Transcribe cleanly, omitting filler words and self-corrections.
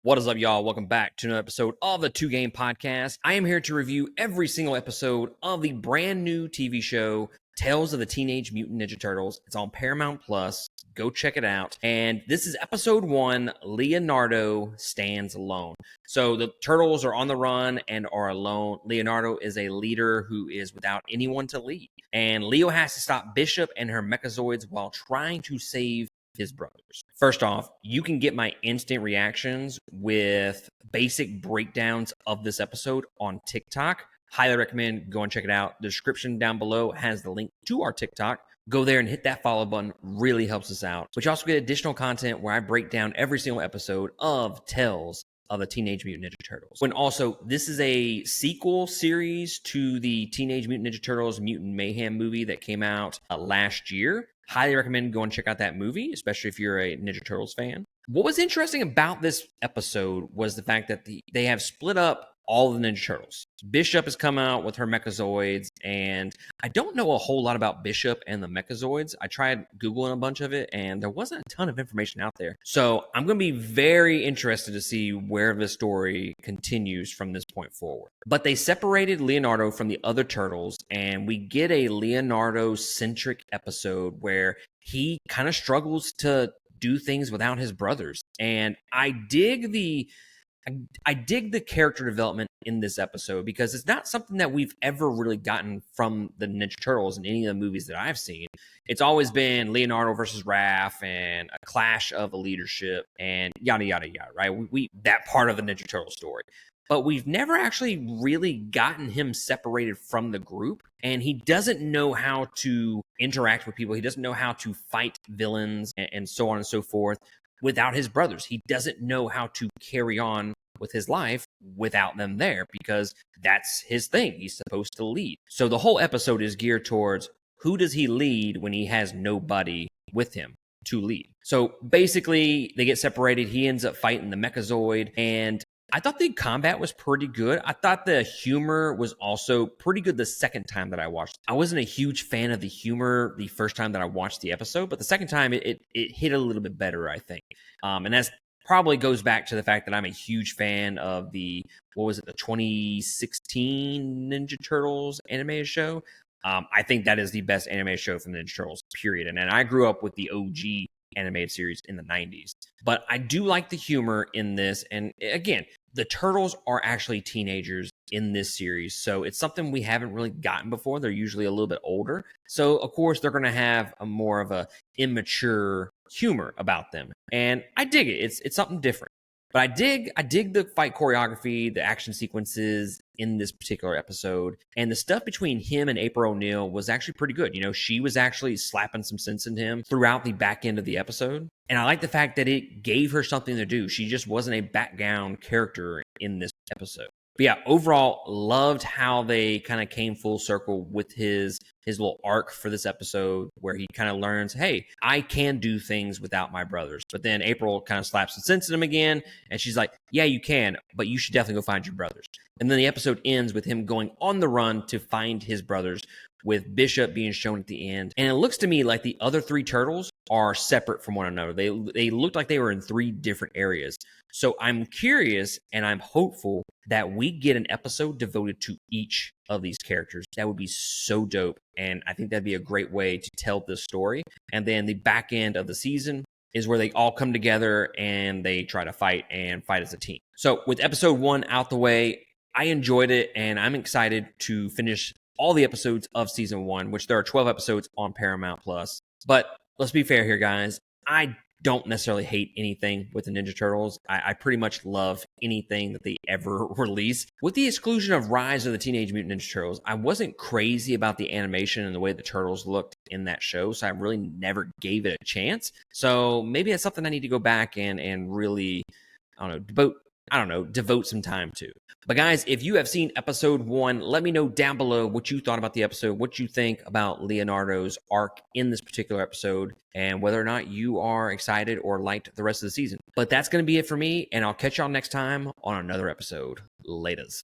What is up, y'all? Welcome back to another episode of the Two Game Podcast. I am here to review every single episode of the brand new TV show, Tales of the Teenage Mutant Ninja Turtles. It's on Paramount Plus. Go check it out. And this is episode 1, Leonardo Stands Alone. So the turtles are on the run and are alone. Leonardo is a leader who is without anyone to lead. And Leo has to stop Bishop and her Mechazoids while trying to save his brothers. First off, you can get my instant reactions with basic breakdowns of this episode on TikTok. Highly recommend go and check it out. The description down below has the link to our TikTok. Go there and hit that follow button. Really helps us out. But you also get additional content where I break down every single episode of Tales of the Teenage Mutant Ninja Turtles. And also, this is a sequel series to the Teenage Mutant Ninja Turtles Mutant Mayhem movie that came out last year. Highly recommend go and check out that movie, especially if you're a Ninja Turtles fan. What was interesting about this episode was the fact that they have split up all the Ninja Turtles. Bishop has come out with her Mechazoids, and I don't know a whole lot about Bishop and the Mechazoids. I tried Googling a bunch of it, and there wasn't a ton of information out there. So I'm going to be very interested to see where the story continues from this point forward. But they separated Leonardo from the other turtles, and we get a Leonardo-centric episode where he kind of struggles to do things without his brothers. And I dig the character development in this episode because it's not something that we've ever really gotten from the Ninja Turtles in any of the movies that I've seen. It's always been Leonardo versus Raph and a clash of a leadership and yada, yada, yada, right? We that part of the Ninja Turtle story. But we've never actually really gotten him separated from the group, and he doesn't know how to interact with people. He doesn't know how to fight villains and so on and so forth without his brothers. He doesn't know how to carry on with his life without them there because that's his thing. He's supposed to lead. So the whole episode is geared towards who does he lead when he has nobody with him to lead. So basically they get separated. He ends up fighting the Mechazoid, and I thought the combat was pretty good. I thought the humor was also pretty good the second time that I watched. I wasn't a huge fan of the humor the first time that I watched the episode, but the second time it hit a little bit better, I think. And that's probably goes back to the fact that I'm a huge fan of the 2016 Ninja Turtles animated show. I think that is the best animated show from the Ninja Turtles, period. And I grew up with the OG animated series in the 90s. But I do like the humor in this. And again, the Turtles are actually teenagers in this series. So it's something we haven't really gotten before. They're usually a little bit older. So, of course, they're going to have a more of a immature humor about them. And I dig it. It's something different. But I dig the fight choreography, the action sequences in this particular episode. And the stuff between him and April O'Neil was actually pretty good. You know, she was actually slapping some sense into him throughout the back end of the episode. And I like the fact that it gave her something to do. She just wasn't a background character in this episode. But yeah, overall, loved how they kind of came full circle with his little arc for this episode where he kind of learns, hey, I can do things without my brothers. But then April kind of slaps some sense in him again, and she's like, yeah, you can, but you should definitely go find your brothers. And then the episode ends with him going on the run to find his brothers, with Bishop being shown at the end. And it looks to me like the other 3 turtles are separate from one another. They looked like they were in 3 different areas. So I'm curious and I'm hopeful that we get an episode devoted to each of these characters. That would be so dope. And I think that'd be a great way to tell this story. And then the back end of the season is where they all come together and they try to fight as a team. So with episode 1 out the way, I enjoyed it and I'm excited to finish all the episodes of season 1, which there are 12 episodes on Paramount Plus. But let's be fair here, guys. I don't necessarily hate anything with the Ninja Turtles. I pretty much love anything that they ever release. With the exclusion of Rise of the Teenage Mutant Ninja Turtles, I wasn't crazy about the animation and the way the Turtles looked in that show, so I really never gave it a chance. So maybe that's something I need to go back and really, devote some time to. But guys, if you have seen episode 1, let me know down below what you thought about the episode, what you think about Leonardo's arc in this particular episode, and whether or not you are excited or liked the rest of the season. But that's going to be it for me, and I'll catch y'all next time on another episode. Laters.